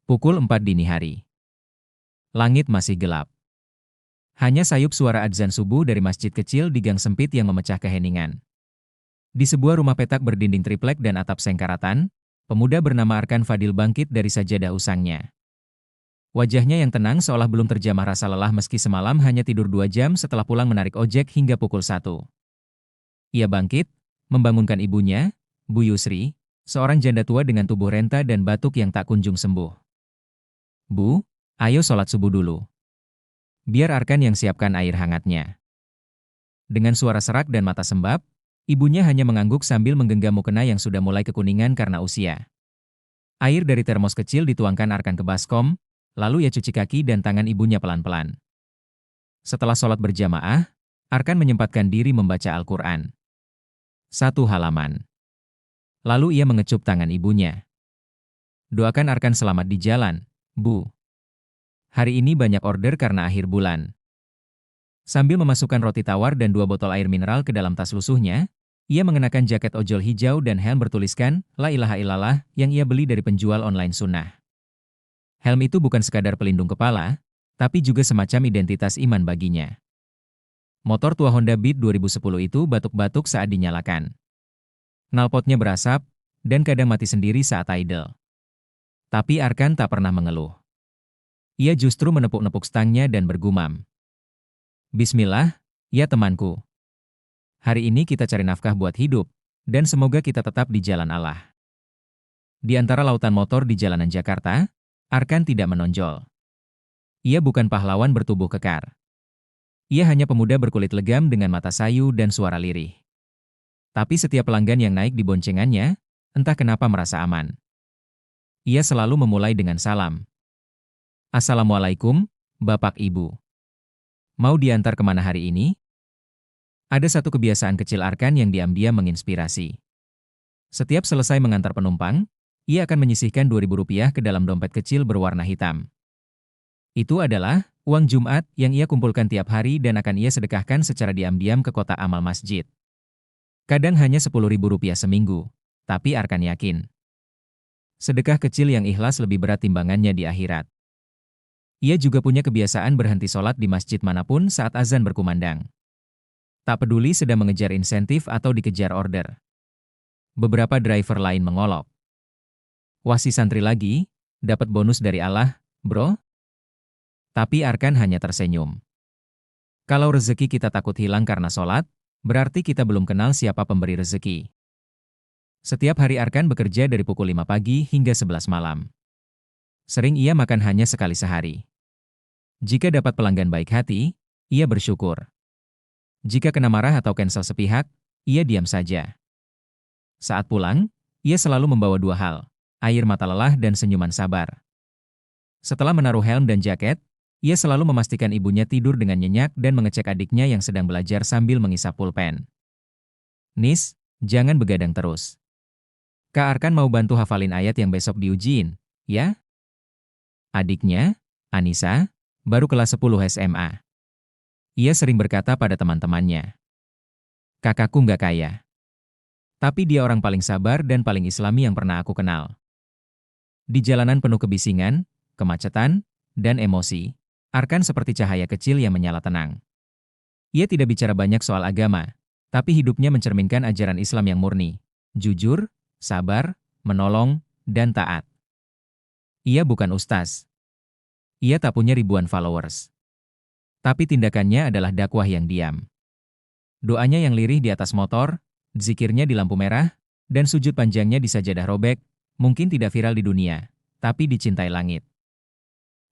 Pukul 4 dini hari. Langit masih gelap. Hanya sayup suara adzan subuh dari masjid kecil di gang sempit yang memecah keheningan. Di sebuah rumah petak berdinding triplek dan atap sengkaratan, pemuda bernama Arkan Fadil bangkit dari sajadah usangnya. Wajahnya yang tenang seolah belum terjamah rasa lelah meski semalam hanya tidur 2 jam setelah pulang menarik ojek hingga pukul 1. Ia bangkit, membangunkan ibunya, Bu Yusri, seorang janda tua dengan tubuh renta dan batuk yang tak kunjung sembuh. Bu, ayo sholat subuh dulu. Biar Arkan yang siapkan air hangatnya. Dengan suara serak dan mata sembab, ibunya hanya mengangguk sambil menggenggam mukena yang sudah mulai kekuningan karena usia. Air dari termos kecil dituangkan Arkan ke baskom, lalu ia cuci kaki dan tangan ibunya pelan-pelan. Setelah sholat berjamaah, Arkan menyempatkan diri membaca Al-Quran. 1 halaman. Lalu ia mengecup tangan ibunya. Doakan Arkan selamat di jalan, Bu. Hari ini banyak order karena akhir bulan. Sambil memasukkan roti tawar dan 2 botol air mineral ke dalam tas lusuhnya, ia mengenakan jaket ojol hijau dan helm bertuliskan, La ilaha illallah, yang ia beli dari penjual online sunnah. Helm itu bukan sekadar pelindung kepala, tapi juga semacam identitas iman baginya. Motor tua Honda Beat 2010 itu batuk-batuk saat dinyalakan. Knalpotnya berasap, dan kadang mati sendiri saat idle. Tapi Arkan tak pernah mengeluh. Ia justru menepuk-nepuk stangnya dan bergumam. Bismillah, ya temanku. Hari ini kita cari nafkah buat hidup, dan semoga kita tetap di jalan Allah. Di antara lautan motor di jalanan Jakarta, Arkan tidak menonjol. Ia bukan pahlawan bertubuh kekar. Ia hanya pemuda berkulit legam dengan mata sayu dan suara lirih. Tapi setiap pelanggan yang naik di boncengannya, entah kenapa merasa aman. Ia selalu memulai dengan salam. Assalamualaikum, Bapak Ibu. Mau diantar kemana hari ini? Ada satu kebiasaan kecil Arkan yang diam-diam menginspirasi. Setiap selesai mengantar penumpang, ia akan menyisihkan Rp2.000 ke dalam dompet kecil berwarna hitam. Itu adalah uang Jumat yang ia kumpulkan tiap hari dan akan ia sedekahkan secara diam-diam ke kotak amal masjid. Kadang hanya Rp10.000 seminggu, tapi Arkan yakin. Sedekah kecil yang ikhlas lebih berat timbangannya di akhirat. Ia juga punya kebiasaan berhenti sholat di masjid manapun saat azan berkumandang. Tak peduli sedang mengejar insentif atau dikejar order. Beberapa driver lain mengolok. Wah si santri lagi, dapat bonus dari Allah, bro? Tapi Arkan hanya tersenyum. Kalau rezeki kita takut hilang karena sholat, berarti kita belum kenal siapa pemberi rezeki. Setiap hari Arkan bekerja dari pukul 5 pagi hingga 11 malam. Sering ia makan hanya sekali sehari. Jika dapat pelanggan baik hati, ia bersyukur. Jika kena marah atau cancel sepihak, ia diam saja. Saat pulang, ia selalu membawa 2 hal, air mata lelah dan senyuman sabar. Setelah menaruh helm dan jaket, ia selalu memastikan ibunya tidur dengan nyenyak dan mengecek adiknya yang sedang belajar sambil mengisap pulpen. Nis, jangan begadang terus. Kak Arkan mau bantu hafalin ayat yang besok diujiin, ya? Adiknya, Anissa, baru kelas 10 SMA. Ia sering berkata pada teman-temannya, kakakku nggak kaya. Tapi dia orang paling sabar dan paling islami yang pernah aku kenal. Di jalanan penuh kebisingan, kemacetan, dan emosi, Arkan seperti cahaya kecil yang menyala tenang. Ia tidak bicara banyak soal agama, tapi hidupnya mencerminkan ajaran Islam yang murni, jujur, sabar, menolong, dan taat. Ia bukan ustaz. Ia tak punya ribuan followers. Tapi tindakannya adalah dakwah yang diam. Doanya yang lirih di atas motor, zikirnya di lampu merah, dan sujud panjangnya di sajadah robek, mungkin tidak viral di dunia, tapi dicintai langit.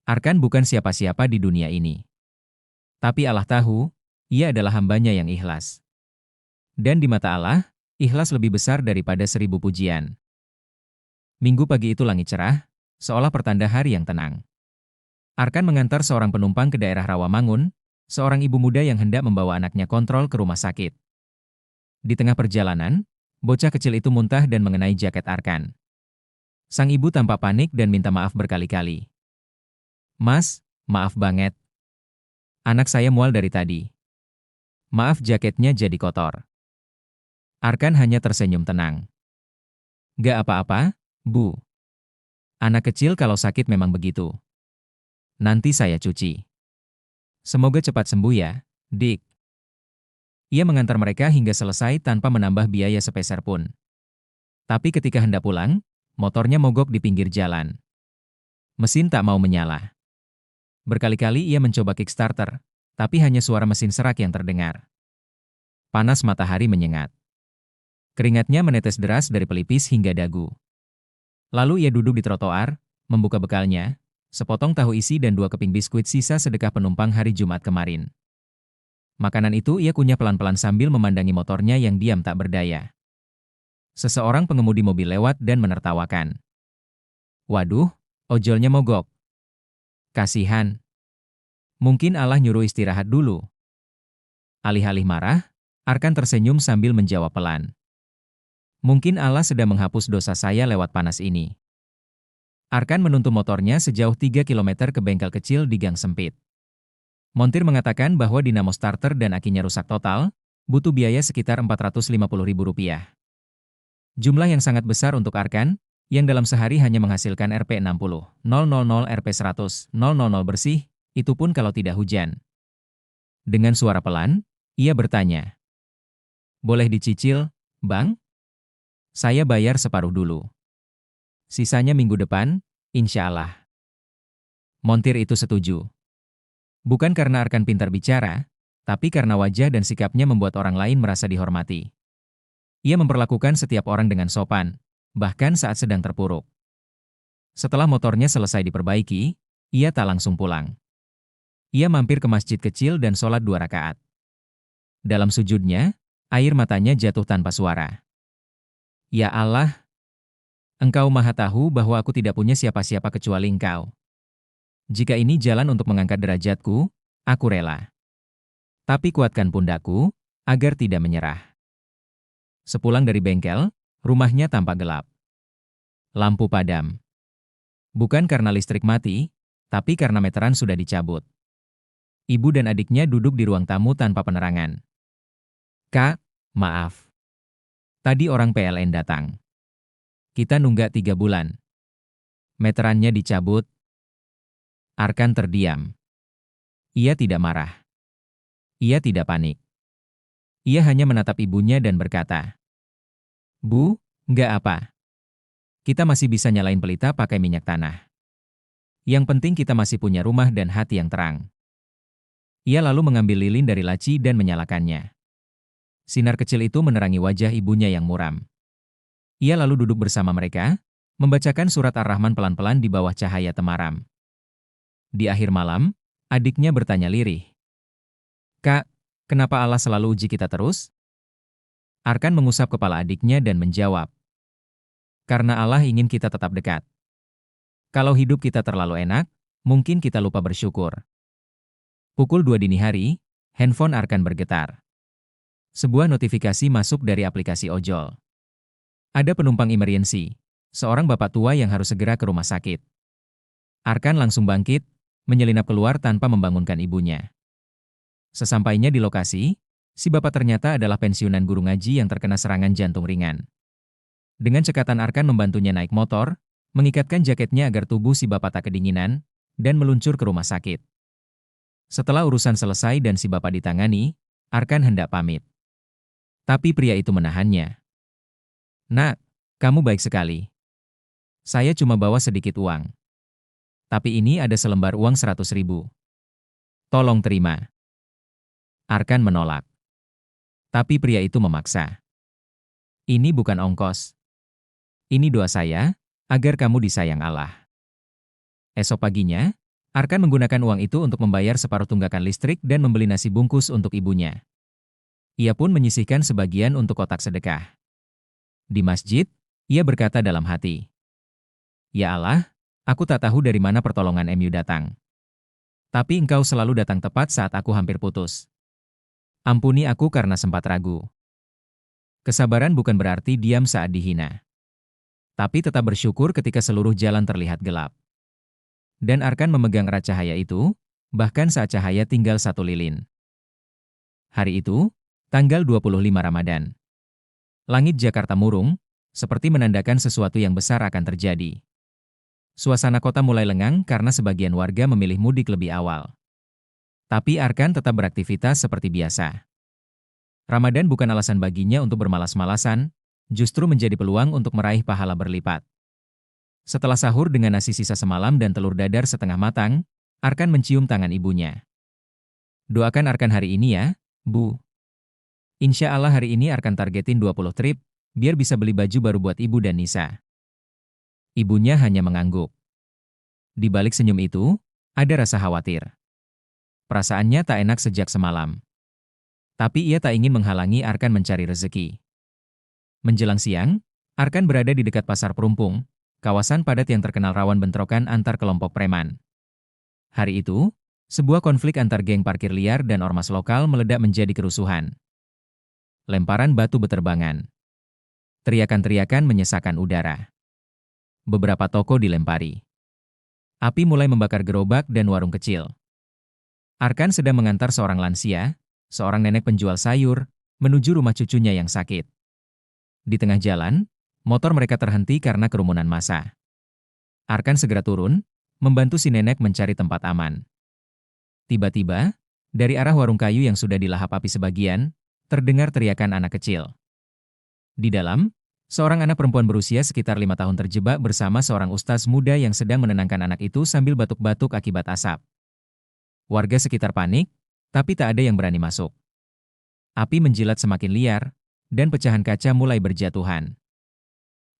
Arkan bukan siapa-siapa di dunia ini. Tapi Allah tahu, ia adalah hambanya yang ikhlas. Dan di mata Allah, ikhlas lebih besar daripada 1000 pujian. Minggu pagi itu langit cerah, seolah pertanda hari yang tenang. Arkan mengantar seorang penumpang ke daerah Rawamangun, seorang ibu muda yang hendak membawa anaknya kontrol ke rumah sakit. Di tengah perjalanan, bocah kecil itu muntah dan mengenai jaket Arkan. Sang ibu tampak panik dan minta maaf berkali-kali. Mas, maaf banget. Anak saya mual dari tadi. Maaf jaketnya jadi kotor. Arkan hanya tersenyum tenang. Gak apa-apa, Bu. Anak kecil kalau sakit memang begitu. Nanti saya cuci. Semoga cepat sembuh ya, Dick. Ia mengantar mereka hingga selesai tanpa menambah biaya sepeser pun. Tapi ketika hendak pulang, motornya mogok di pinggir jalan. Mesin tak mau menyala. Berkali-kali ia mencoba kickstarter, tapi hanya suara mesin serak yang terdengar. Panas matahari menyengat. Keringatnya menetes deras dari pelipis hingga dagu. Lalu ia duduk di trotoar, membuka bekalnya, sepotong tahu isi dan 2 keping biskuit sisa sedekah penumpang hari Jumat kemarin. Makanan itu ia kunyah pelan-pelan sambil memandangi motornya yang diam tak berdaya. Seseorang pengemudi mobil lewat dan menertawakan. Waduh, ojolnya mogok. Kasihan. Mungkin Allah nyuruh istirahat dulu. Alih-alih marah, Arkan tersenyum sambil menjawab pelan. Mungkin Allah sedang menghapus dosa saya lewat panas ini. Arkan menuntun motornya sejauh 3 kilometer ke bengkel kecil di gang sempit. Montir mengatakan bahwa dinamo starter dan akinya rusak total, butuh biaya sekitar Rp450.000. Jumlah yang sangat besar untuk Arkan, yang dalam sehari hanya menghasilkan Rp60.000 Rp100.000 bersih, itu pun kalau tidak hujan. Dengan suara pelan, ia bertanya. Boleh dicicil, Bang? Saya bayar separuh dulu. Sisanya minggu depan, insya Allah. Montir itu setuju. Bukan karena Arkan pintar bicara, tapi karena wajah dan sikapnya membuat orang lain merasa dihormati. Ia memperlakukan setiap orang dengan sopan, bahkan saat sedang terpuruk. Setelah motornya selesai diperbaiki, ia tak langsung pulang. Ia mampir ke masjid kecil dan sholat 2 rakaat. Dalam sujudnya, air matanya jatuh tanpa suara. Ya Allah, Engkau Maha tahu bahwa aku tidak punya siapa-siapa kecuali Engkau. Jika ini jalan untuk mengangkat derajatku, aku rela. Tapi kuatkan pundakku, agar tidak menyerah. Sepulang dari bengkel, rumahnya tampak gelap. Lampu padam. Bukan karena listrik mati, tapi karena meteran sudah dicabut. Ibu dan adiknya duduk di ruang tamu tanpa penerangan. Kak, maaf. Tadi orang PLN datang. Kita nunggak 3 bulan. Meterannya dicabut. Arkan terdiam. Ia tidak marah. Ia tidak panik. Ia hanya menatap ibunya dan berkata, Bu, nggak apa. Kita masih bisa nyalain pelita pakai minyak tanah. Yang penting kita masih punya rumah dan hati yang terang. Ia lalu mengambil lilin dari laci dan menyalakannya. Sinar kecil itu menerangi wajah ibunya yang muram. Ia lalu duduk bersama mereka, membacakan surat Ar-Rahman pelan-pelan di bawah cahaya temaram. Di akhir malam, adiknya bertanya lirih. Kak, kenapa Allah selalu uji kita terus? Arkan mengusap kepala adiknya dan menjawab. Karena Allah ingin kita tetap dekat. Kalau hidup kita terlalu enak, mungkin kita lupa bersyukur. Pukul 2 dini hari, handphone Arkan bergetar. Sebuah notifikasi masuk dari aplikasi ojol. Ada penumpang emergency, seorang bapak tua yang harus segera ke rumah sakit. Arkan langsung bangkit, menyelinap keluar tanpa membangunkan ibunya. Sesampainya di lokasi, si bapak ternyata adalah pensiunan guru ngaji yang terkena serangan jantung ringan. Dengan cekatan Arkan membantunya naik motor, mengikatkan jaketnya agar tubuh si bapak tak kedinginan, dan meluncur ke rumah sakit. Setelah urusan selesai dan si bapak ditangani, Arkan hendak pamit. Tapi pria itu menahannya. Nak, kamu baik sekali. Saya cuma bawa sedikit uang. Tapi ini ada selembar uang 100.000. Tolong terima. Arkan menolak. Tapi pria itu memaksa. Ini bukan ongkos. Ini doa saya, agar kamu disayang Allah. Esok paginya, Arkan menggunakan uang itu untuk membayar separuh tunggakan listrik dan membeli nasi bungkus untuk ibunya. Ia pun menyisihkan sebagian untuk kotak sedekah. Di masjid, ia berkata dalam hati. Ya Allah, aku tak tahu dari mana pertolongan MU datang. Tapi Engkau selalu datang tepat saat aku hampir putus. Ampuni aku karena sempat ragu. Kesabaran bukan berarti diam saat dihina. Tapi tetap bersyukur ketika seluruh jalan terlihat gelap. Dan Arkan memegang erat cahaya itu, bahkan saat cahaya tinggal 1 lilin. Hari itu, tanggal 25 Ramadan. Langit Jakarta murung, seperti menandakan sesuatu yang besar akan terjadi. Suasana kota mulai lengang karena sebagian warga memilih mudik lebih awal. Tapi Arkan tetap beraktivitas seperti biasa. Ramadan bukan alasan baginya untuk bermalas-malasan, justru menjadi peluang untuk meraih pahala berlipat. Setelah sahur dengan nasi sisa semalam dan telur dadar setengah matang, Arkan mencium tangan ibunya. Doakan Arkan hari ini ya, Bu. Insya Allah hari ini Arkan targetin 20 trip, biar bisa beli baju baru buat ibu dan Nisa. Ibunya hanya mengangguk. Di balik senyum itu, ada rasa khawatir. Perasaannya tak enak sejak semalam. Tapi ia tak ingin menghalangi Arkan mencari rezeki. Menjelang siang, Arkan berada di dekat pasar Perumpung, kawasan padat yang terkenal rawan bentrokan antar kelompok preman. Hari itu, sebuah konflik antar geng parkir liar dan ormas lokal meledak menjadi kerusuhan. Lemparan batu beterbangan. Teriakan-teriakan menyesakan udara. Beberapa toko dilempari. Api mulai membakar gerobak dan warung kecil. Arkan sedang mengantar seorang lansia, seorang nenek penjual sayur, menuju rumah cucunya yang sakit. Di tengah jalan, motor mereka terhenti karena kerumunan massa. Arkan segera turun, membantu si nenek mencari tempat aman. Tiba-tiba, dari arah warung kayu yang sudah dilahap api sebagian, terdengar teriakan anak kecil. Di dalam, seorang anak perempuan berusia sekitar 5 tahun terjebak bersama seorang ustaz muda yang sedang menenangkan anak itu sambil batuk-batuk akibat asap. Warga sekitar panik, tapi tak ada yang berani masuk. Api menjilat semakin liar, dan pecahan kaca mulai berjatuhan.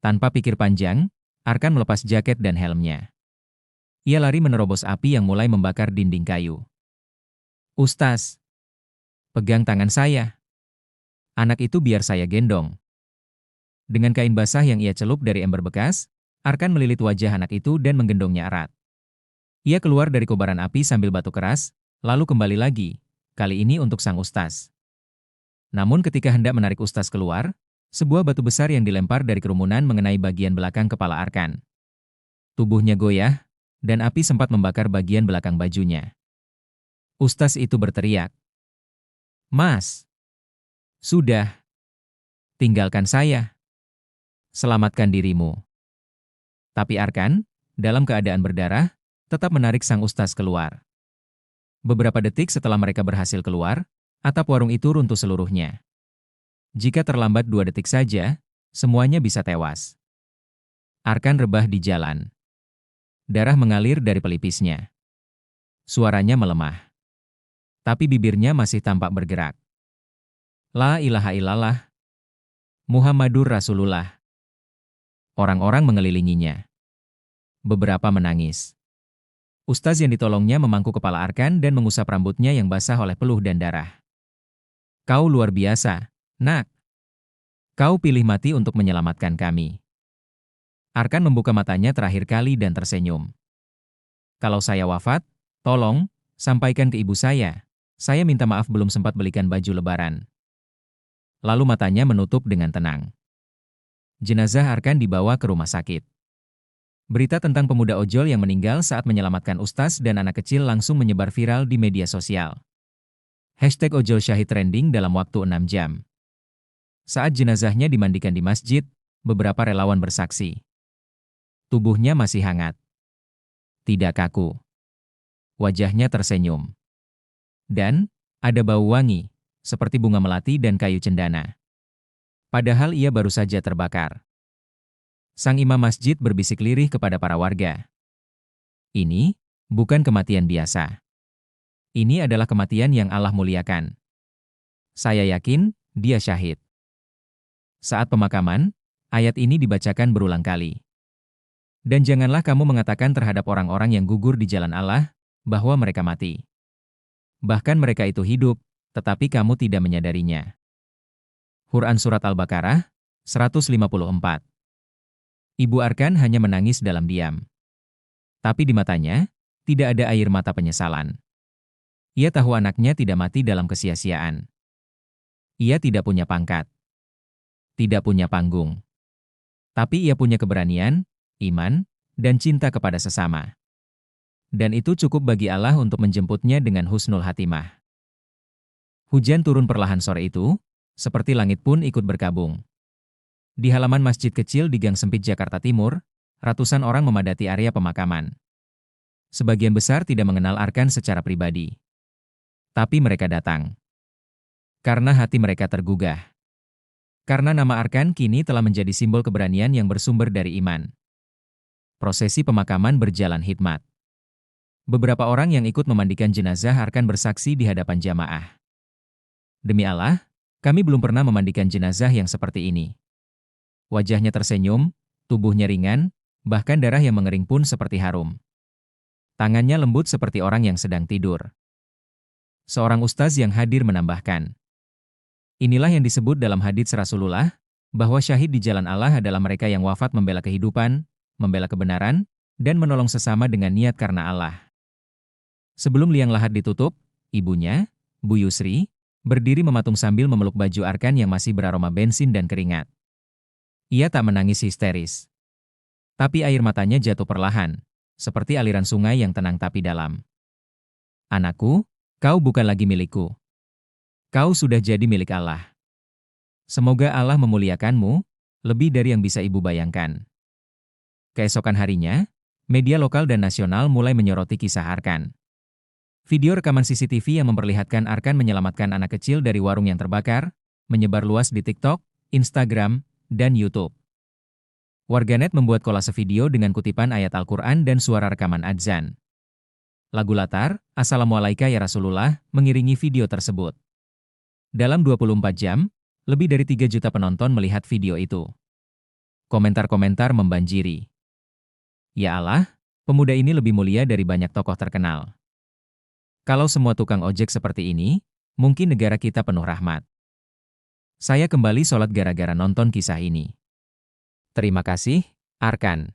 Tanpa pikir panjang, Arkan melepas jaket dan helmnya. Ia lari menerobos api yang mulai membakar dinding kayu. Ustaz, pegang tangan saya. Anak itu biar saya gendong. Dengan kain basah yang ia celup dari ember bekas, Arkan melilit wajah anak itu dan menggendongnya erat. Ia keluar dari kobaran api sambil batuk keras, lalu kembali lagi, kali ini untuk sang ustaz. Namun ketika hendak menarik ustaz keluar, sebuah batu besar yang dilempar dari kerumunan mengenai bagian belakang kepala Arkan. Tubuhnya goyah, dan api sempat membakar bagian belakang bajunya. Ustaz itu berteriak, "Mas, sudah, tinggalkan saya. Selamatkan dirimu." Tapi Arkan, dalam keadaan berdarah, tetap menarik sang ustaz keluar. Beberapa detik setelah mereka berhasil keluar, atap warung itu runtuh seluruhnya. Jika terlambat 2 detik saja, semuanya bisa tewas. Arkan rebah di jalan. Darah mengalir dari pelipisnya. Suaranya melemah. Tapi bibirnya masih tampak bergerak. La ilaha illallah. Muhammadur Rasulullah. Orang-orang mengelilinginya. Beberapa menangis. Ustaz yang ditolongnya memangku kepala Arkan dan mengusap rambutnya yang basah oleh peluh dan darah. Kau luar biasa, nak. Kau pilih mati untuk menyelamatkan kami. Arkan membuka matanya terakhir kali dan tersenyum. Kalau saya wafat, tolong, sampaikan ke ibu saya minta maaf belum sempat belikan baju lebaran. Lalu matanya menutup dengan tenang. Jenazah Arkan dibawa ke rumah sakit. Berita tentang pemuda ojol yang meninggal saat menyelamatkan ustaz dan anak kecil langsung menyebar viral di media sosial. #ojol syahid trending dalam waktu 6 jam. Saat jenazahnya dimandikan di masjid, beberapa relawan bersaksi. Tubuhnya masih hangat. Tidak kaku. Wajahnya tersenyum. Dan, ada bau wangi, seperti bunga melati dan kayu cendana. Padahal ia baru saja terbakar. Sang imam masjid berbisik lirih kepada para warga. Ini bukan kematian biasa. Ini adalah kematian yang Allah muliakan. Saya yakin dia syahid. Saat pemakaman, ayat ini dibacakan berulang kali. Dan janganlah kamu mengatakan terhadap orang-orang yang gugur di jalan Allah, bahwa mereka mati. Bahkan mereka itu hidup, tetapi kamu tidak menyadarinya. Quran Surat Al-Baqarah, 154. Ibu Arkan hanya menangis dalam diam. Tapi di matanya, tidak ada air mata penyesalan. Ia tahu anaknya tidak mati dalam kesia-siaan. Ia tidak punya pangkat. Tidak punya panggung. Tapi ia punya keberanian, iman, dan cinta kepada sesama. Dan itu cukup bagi Allah untuk menjemputnya dengan husnul hatimah. Hujan turun perlahan sore itu, seperti langit pun ikut berkabung. Di halaman masjid kecil di Gang Sempit Jakarta Timur, ratusan orang memadati area pemakaman. Sebagian besar tidak mengenal Arkan secara pribadi. Tapi mereka datang. Karena hati mereka tergugah. Karena nama Arkan kini telah menjadi simbol keberanian yang bersumber dari iman. Prosesi pemakaman berjalan hikmat. Beberapa orang yang ikut memandikan jenazah Arkan bersaksi di hadapan jamaah. Demi Allah, kami belum pernah memandikan jenazah yang seperti ini. Wajahnya tersenyum, tubuhnya ringan, bahkan darah yang mengering pun seperti harum. Tangannya lembut seperti orang yang sedang tidur. Seorang ustaz yang hadir menambahkan, inilah yang disebut dalam hadits Rasulullah, bahwa syahid di jalan Allah adalah mereka yang wafat membela kehidupan, membela kebenaran, dan menolong sesama dengan niat karena Allah. Sebelum liang lahat ditutup, ibunya, Bu Yusri, berdiri mematung sambil memeluk baju Arkan yang masih beraroma bensin dan keringat. Ia tak menangis histeris. Tapi air matanya jatuh perlahan, seperti aliran sungai yang tenang tapi dalam. Anakku, kau bukan lagi milikku. Kau sudah jadi milik Allah. Semoga Allah memuliakanmu, lebih dari yang bisa ibu bayangkan. Keesokan harinya, media lokal dan nasional mulai menyoroti kisah Arkan. Video rekaman CCTV yang memperlihatkan Arkan menyelamatkan anak kecil dari warung yang terbakar, menyebar luas di TikTok, Instagram, dan YouTube. Warganet membuat kolase video dengan kutipan ayat Al-Quran dan suara rekaman adzan. Lagu latar, Assalamualaikum ya Rasulullah, mengiringi video tersebut. Dalam 24 jam, lebih dari 3 juta penonton melihat video itu. Komentar-komentar membanjiri. Ya Allah, pemuda ini lebih mulia dari banyak tokoh terkenal. Kalau semua tukang ojek seperti ini, mungkin negara kita penuh rahmat. Saya kembali sholat gara-gara nonton kisah ini. Terima kasih, Arkan.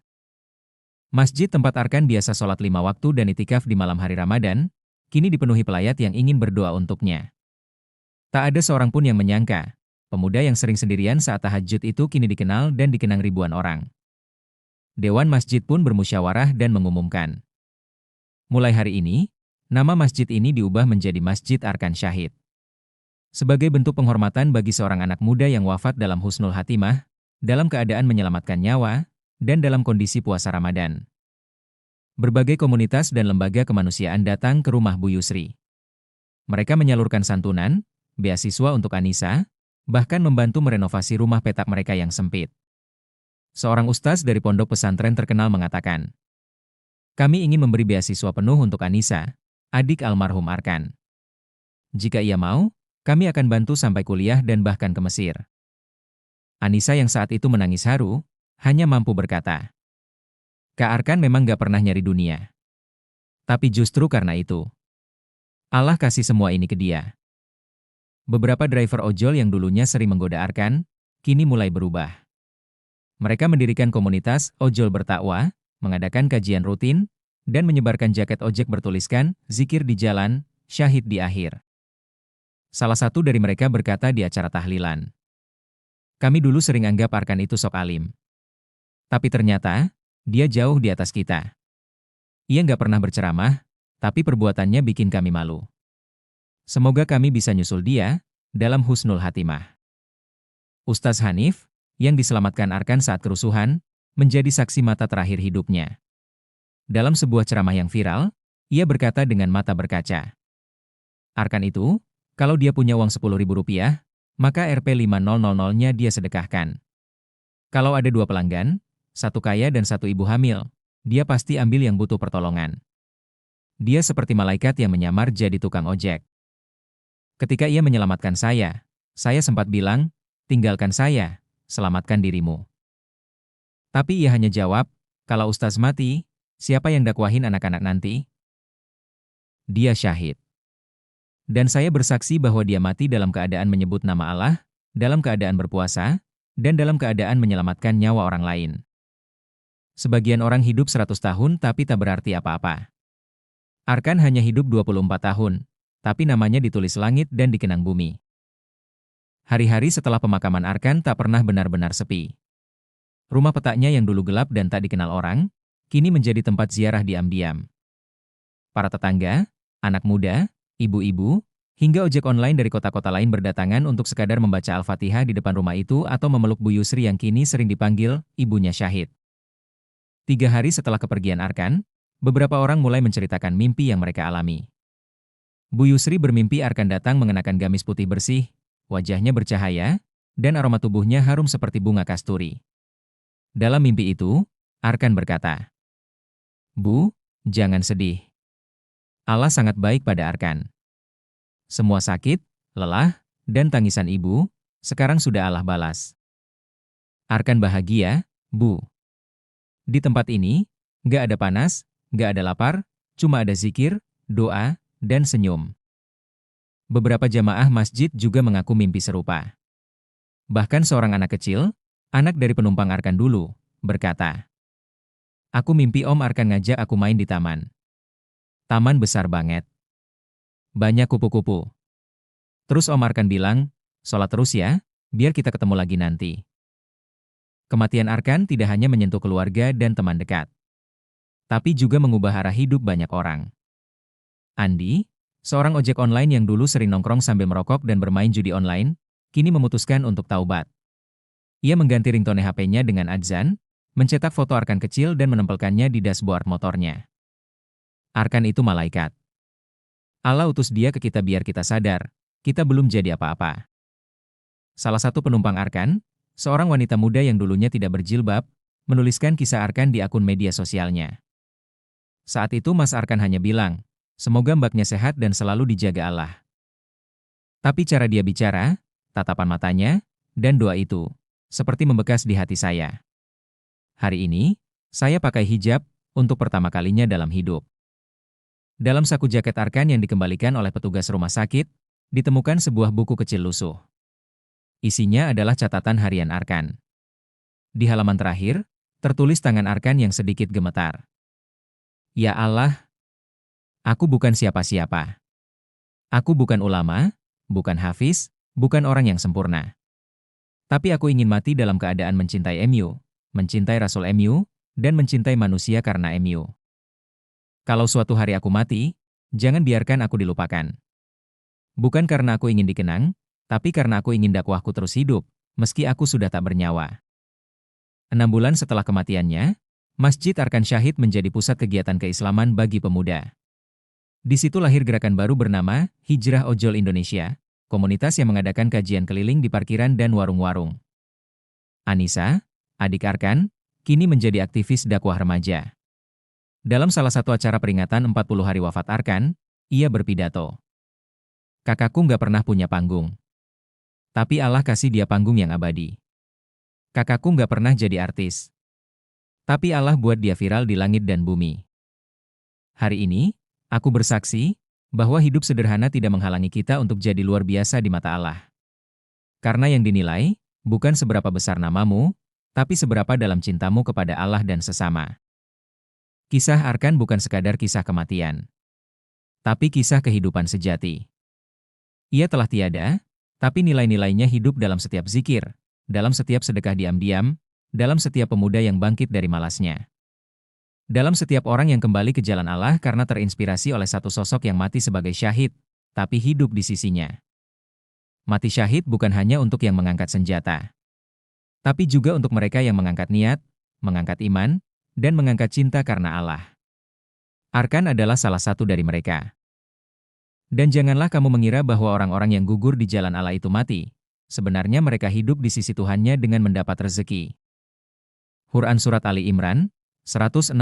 Masjid tempat Arkan biasa sholat 5 waktu dan itikaf di malam hari Ramadan, kini dipenuhi pelayat yang ingin berdoa untuknya. Tak ada seorang pun yang menyangka, pemuda yang sering sendirian saat tahajud itu kini dikenal dan dikenang ribuan orang. Dewan Masjid pun bermusyawarah dan mengumumkan. Mulai hari ini, nama masjid ini diubah menjadi Masjid Arkan Syahid. Sebagai bentuk penghormatan bagi seorang anak muda yang wafat dalam husnul hatimah, dalam keadaan menyelamatkan nyawa, dan dalam kondisi puasa Ramadan. Berbagai komunitas dan lembaga kemanusiaan datang ke rumah Bu Yusri. Mereka menyalurkan santunan, beasiswa untuk Anissa, bahkan membantu merenovasi rumah petak mereka yang sempit. Seorang ustaz dari pondok pesantren terkenal mengatakan, kami ingin memberi beasiswa penuh untuk Anissa, adik almarhum Arkan. Jika ia mau, kami akan bantu sampai kuliah dan bahkan ke Mesir. Anissa yang saat itu menangis haru, hanya mampu berkata, Kak Arkan memang gak pernah nyari dunia. Tapi justru karena itu, Allah kasih semua ini ke dia. Beberapa driver ojol yang dulunya sering menggoda Arkan, kini mulai berubah. Mereka mendirikan komunitas ojol bertakwa, mengadakan kajian rutin, dan menyebarkan jaket ojek bertuliskan, zikir di jalan, syahid di akhir. Salah satu dari mereka berkata di acara tahlilan. Kami dulu sering anggap Arkan itu sok alim. Tapi ternyata, dia jauh di atas kita. Ia nggak pernah berceramah, tapi perbuatannya bikin kami malu. Semoga kami bisa nyusul dia, dalam husnul hatimah. Ustaz Hanif, yang diselamatkan Arkan saat kerusuhan, menjadi saksi mata terakhir hidupnya. Dalam sebuah ceramah yang viral, ia berkata dengan mata berkaca. Arkan itu, kalau dia punya uang Rp10.000, maka Rp5.000-nya dia sedekahkan. Kalau ada 2 pelanggan, satu kaya dan satu ibu hamil, dia pasti ambil yang butuh pertolongan. Dia seperti malaikat yang menyamar jadi tukang ojek. Ketika ia menyelamatkan saya sempat bilang, tinggalkan saya, selamatkan dirimu. Tapi ia hanya jawab, kalau Ustaz mati, siapa yang dakwahin anak-anak nanti? Dia syahid. Dan saya bersaksi bahwa dia mati dalam keadaan menyebut nama Allah, dalam keadaan berpuasa, dan dalam keadaan menyelamatkan nyawa orang lain. Sebagian orang hidup 100 tahun tapi tak berarti apa-apa. Arkan hanya hidup 24 tahun, tapi namanya ditulis langit dan dikenang bumi. Hari-hari setelah pemakaman Arkan tak pernah benar-benar sepi. Rumah petaknya yang dulu gelap dan tak dikenal orang, kini menjadi tempat ziarah diam-diam. Para tetangga, anak muda, ibu-ibu, hingga ojek online dari kota-kota lain berdatangan untuk sekadar membaca Al-Fatihah di depan rumah itu atau memeluk Bu Yusri yang kini sering dipanggil ibunya syahid. 3 hari setelah kepergian Arkan, beberapa orang mulai menceritakan mimpi yang mereka alami. Bu Yusri bermimpi Arkan datang mengenakan gamis putih bersih, wajahnya bercahaya, dan aroma tubuhnya harum seperti bunga kasturi. Dalam mimpi itu, Arkan berkata, "Bu, jangan sedih. Allah sangat baik pada Arkan. Semua sakit, lelah, dan tangisan ibu, sekarang sudah Allah balas. Arkan bahagia, Bu. Di tempat ini, gak ada panas, gak ada lapar, cuma ada zikir, doa, dan senyum." Beberapa jamaah masjid juga mengaku mimpi serupa. Bahkan seorang anak kecil, anak dari penumpang Arkan dulu, berkata, "Aku mimpi Om Arkan ngajak aku main di taman. Taman besar banget. Banyak kupu-kupu. Terus Om Arkan bilang, sholat terus ya, biar kita ketemu lagi nanti." Kematian Arkan tidak hanya menyentuh keluarga dan teman dekat, tapi juga mengubah arah hidup banyak orang. Andi, seorang ojek online yang dulu sering nongkrong sambil merokok dan bermain judi online, kini memutuskan untuk taubat. Ia mengganti ringtone HP-nya dengan adzan, mencetak foto Arkan kecil dan menempelkannya di dashboard motornya. Arkan itu malaikat. Allah utus dia ke kita biar kita sadar, kita belum jadi apa-apa. Salah satu penumpang Arkan, seorang wanita muda yang dulunya tidak berjilbab, menuliskan kisah Arkan di akun media sosialnya. Saat itu Mas Arkan hanya bilang, semoga mbaknya sehat dan selalu dijaga Allah. Tapi cara dia bicara, tatapan matanya, dan doa itu, seperti membekas di hati saya. Hari ini, saya pakai hijab untuk pertama kalinya dalam hidup. Dalam saku jaket Arkan yang dikembalikan oleh petugas rumah sakit, ditemukan sebuah buku kecil lusuh. Isinya adalah catatan harian Arkan. Di halaman terakhir, tertulis tangan Arkan yang sedikit gemetar. Ya Allah, aku bukan siapa-siapa. Aku bukan ulama, bukan hafiz, bukan orang yang sempurna. Tapi aku ingin mati dalam keadaan mencintai MU, mencintai Rasul MU, dan mencintai manusia karena MU. Kalau suatu hari aku mati, jangan biarkan aku dilupakan. Bukan karena aku ingin dikenang, tapi karena aku ingin dakwahku terus hidup, meski aku sudah tak bernyawa. 6 bulan setelah kematiannya, Masjid Arkan Syahid menjadi pusat kegiatan keislaman bagi pemuda. Di situ lahir gerakan baru bernama Hijrah Ojol Indonesia, komunitas yang mengadakan kajian keliling di parkiran dan warung-warung. Anissa, adik Arkan, kini menjadi aktivis dakwah remaja. Dalam salah satu acara peringatan 40 hari wafat Arkan, ia berpidato. Kakakku nggak pernah punya panggung. Tapi Allah kasih dia panggung yang abadi. Kakakku nggak pernah jadi artis. Tapi Allah buat dia viral di langit dan bumi. Hari ini, aku bersaksi, bahwa hidup sederhana tidak menghalangi kita untuk jadi luar biasa di mata Allah. Karena yang dinilai, bukan seberapa besar namamu, tapi seberapa dalam cintamu kepada Allah dan sesama. Kisah Arkan bukan sekadar kisah kematian, tapi kisah kehidupan sejati. Ia telah tiada, tapi nilai-nilainya hidup dalam setiap zikir, dalam setiap sedekah diam-diam, dalam setiap pemuda yang bangkit dari malasnya. Dalam setiap orang yang kembali ke jalan Allah karena terinspirasi oleh satu sosok yang mati sebagai syahid, tapi hidup di sisinya. Mati syahid bukan hanya untuk yang mengangkat senjata, tapi juga untuk mereka yang mengangkat niat, mengangkat iman, dan mengangkat cinta karena Allah. Arkan adalah salah satu dari mereka. Dan janganlah kamu mengira bahwa orang-orang yang gugur di jalan Allah itu mati. Sebenarnya mereka hidup di sisi Tuhannya dengan mendapat rezeki. Quran Surat Ali Imran, 169.